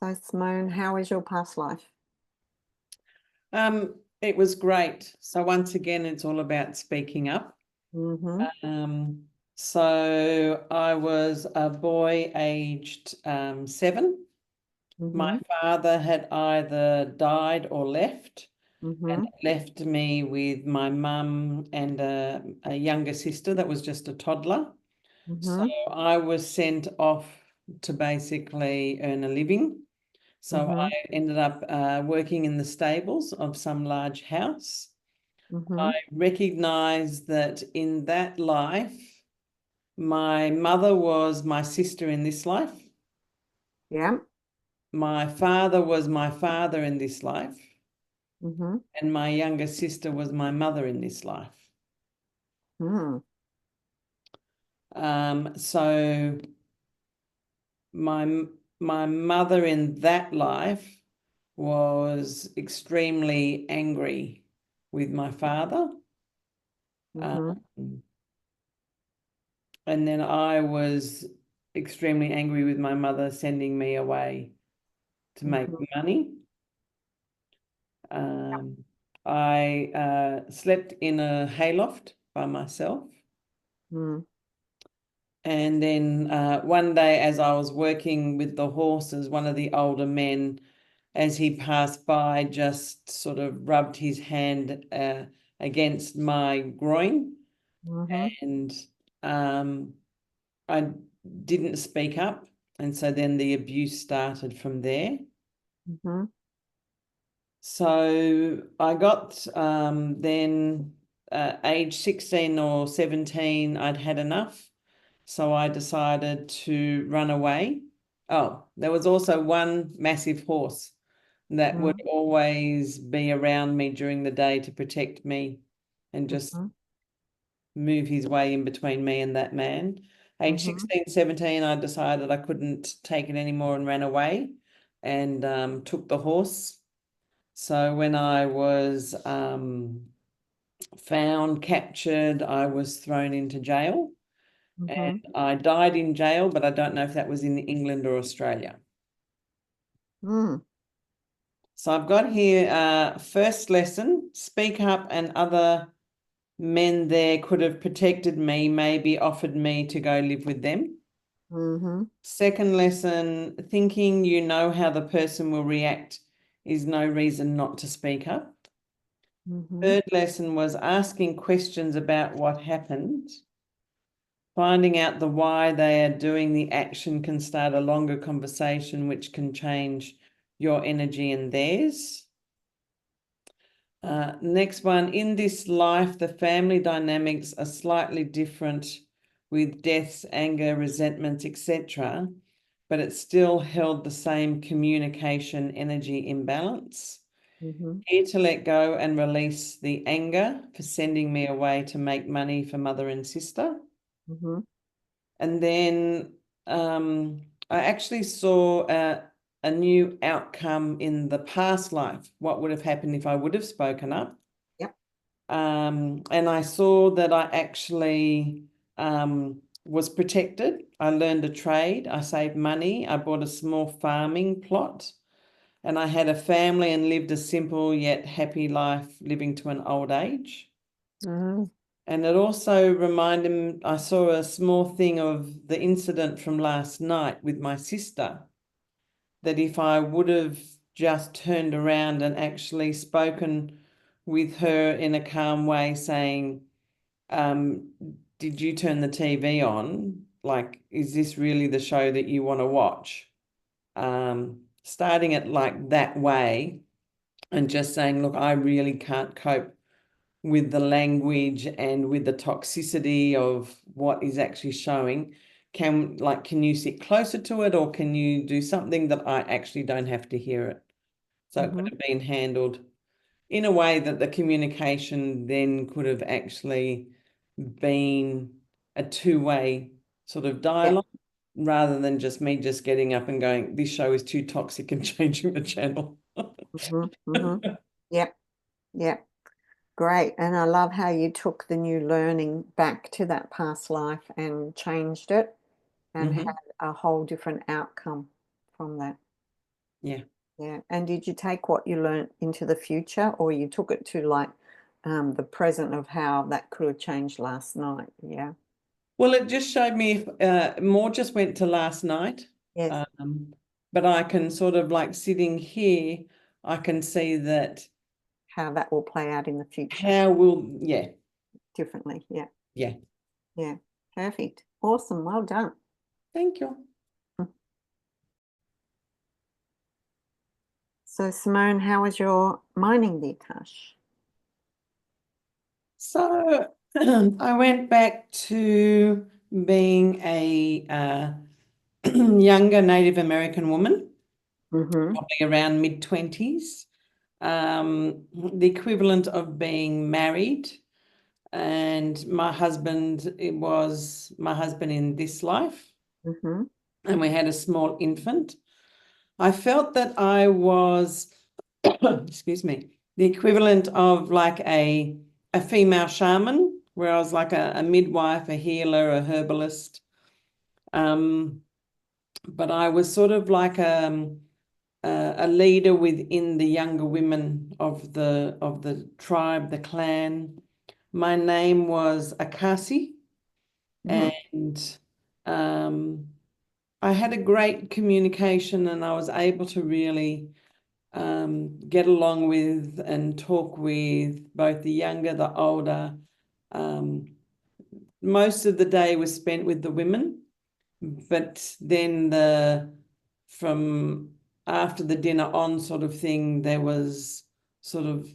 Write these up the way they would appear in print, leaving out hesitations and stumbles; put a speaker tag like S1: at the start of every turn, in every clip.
S1: So, Simone, how is your past life?
S2: It was great. So once again, it's all about speaking up.
S1: Mm-hmm.
S2: So I was a boy aged 7. My
S1: Mm-hmm.
S2: father had either died or left, and
S1: Mm-hmm.
S2: left me with my mum and a younger sister that was just a toddler. So
S1: Mm-hmm.
S2: I was sent off to basically earn a living. So I
S1: Mm-hmm.
S2: ended up working in the stables of some large house.
S1: Mm-hmm.
S2: I recognized that in that life, my mother was my sister in this life.
S1: Yeah.
S2: My father was my father in this life.
S1: Mm-hmm.
S2: And my younger sister was my mother in this life.
S1: Mm-hmm.
S2: So my my mother in that life was extremely angry with my father.
S1: Mm-hmm.
S2: Um, and then I was extremely angry with my mother sending me away to make
S1: Mm-hmm.
S2: money. Um, I slept in a hayloft by myself.
S1: Mm-hmm.
S2: And then one day, as I was working with the horses, one of the older men, as he passed by, just sort of rubbed his hand against my groin.
S1: Mm-hmm.
S2: And I didn't speak up. And so then the abuse started from there.
S1: Mm-hmm.
S2: So I got then age 16 or 17, I'd had enough. So I decided to run away. Oh, there was also one massive horse that would always be around me during the day to protect me and just
S1: Mm-hmm.
S2: move his way in between me and that man. Age
S1: Mm-hmm.
S2: 16, 17, I decided I couldn't take it anymore and ran away and took the horse. So when I was found, captured, I was thrown into jail. And
S1: Mm-hmm.
S2: I died in jail, but I don't know if that was in England or Australia.
S1: Mm.
S2: So I've got here first lesson, speak up and other men there could have protected me, maybe offered me to go live with them.
S1: Mm-hmm.
S2: Second lesson, thinking you know how the person will react is no reason not to speak up.
S1: Mm-hmm.
S2: Third lesson was asking questions about what happened. Finding out the why they are doing the action can start a longer conversation, which can change your energy and theirs. Next one, in this life, the family dynamics are slightly different with deaths, anger, resentments, etc., but it still held the same communication energy imbalance.
S1: Mm-hmm.
S2: Here to let go and release the anger for sending me away to make money for mother and sister.
S1: Mm-hmm.
S2: And then I actually saw a new outcome in the past life, what would have happened if I would have spoken up.
S1: Yep.
S2: And I saw that I actually was protected. I learned a trade. I saved money. I bought a small farming plot. And I had a family and lived a simple yet happy life living to an old age.
S1: Mm-hmm.
S2: And it also reminded me, I saw a small thing of the incident from last night with my sister, that if I would have just turned around and actually spoken with her in a calm way, saying, um, did you turn the TV on? Like, is this really the show that you want to watch? Starting it like that way and just saying, look, I really can't cope with the language and with the toxicity of what is actually showing. Can you sit closer to it, or can you do something that I actually don't have to hear it? So it could
S1: Mm-hmm.
S2: have been handled in a way that the communication then could have actually been a two-way sort of
S1: Yeah.
S2: dialogue, rather than just me just getting up and going, this show is too toxic, and changing the channel.
S1: Mm-hmm. Mm-hmm. Yep. Yep. Great. And I love how you took the new learning back to that past life and changed it and had
S2: Mhm.
S1: a whole different outcome from that.
S2: Yeah.
S1: Yeah. And did you take what you learned into the future, or you took it to like the present of how that could have changed last night? Yeah.
S2: Well, it just showed me more just went to last night.
S1: Yes.
S2: But I can sort of like sitting here, I can see that
S1: How that will play out in the future
S2: how will, yeah,
S1: differently. Yeah.
S2: yeah.
S1: Yeah. Perfect. Awesome. Well done.
S2: Thank you.
S1: So, Simone, how was your mining the Akash?
S2: So I went back to being a younger Native American woman, probably around mid-20s, the equivalent of being married. And my husband, it was my husband in this life, and we had a small infant. I felt that I was, excuse me, the equivalent of like a female shaman, where I was like a midwife, a healer, a herbalist. But I was sort of like a leader within the younger women of the tribe, the clan. My name was Akashi, and I had a great communication, and I was able to really get along with and talk with both the younger, the older. Most of the day was spent with the women, but then from after the dinner on sort of thing, there was sort of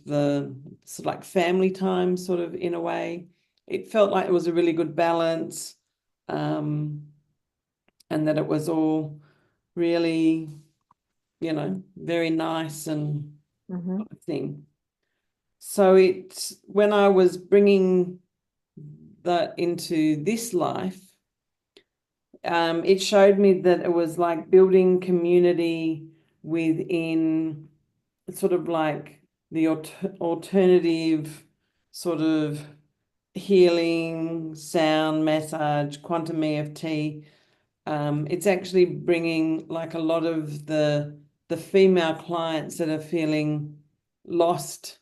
S2: like family time sort of in a way. It felt like it was a really good balance, and that it was all really, very nice and thing. So it's when I was bringing that into this life, it showed me that it was like building community within sort of like the alternative sort of healing, sound, massage, quantum EFT. It's actually bringing like a lot of the female clients that are feeling lost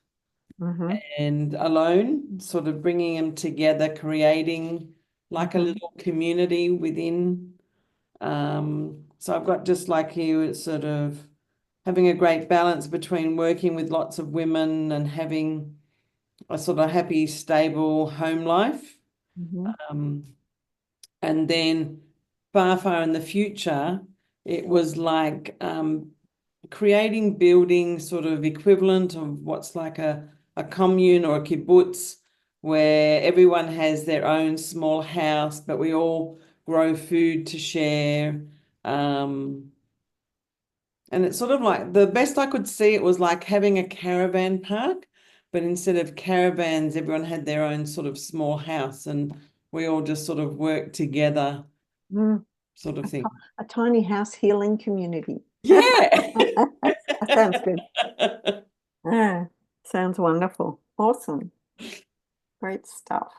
S2: and alone, sort of bringing them together, creating like a little community within. So I've got just like you, it's sort of having a great balance between working with lots of women and having a sort of happy, stable home life. And then far in the future, it was like creating buildings sort of equivalent of what's like a commune or a kibbutz, where everyone has their own small house, but we all grow food to share. And it's sort of like the best I could see, it was like having a caravan park, but instead of caravans, everyone had their own sort of small house, and we all just sort of worked together, sort of thing.
S1: A tiny house healing community.
S2: Yeah.
S1: That sounds good. Yeah, sounds wonderful. Awesome. Great stuff.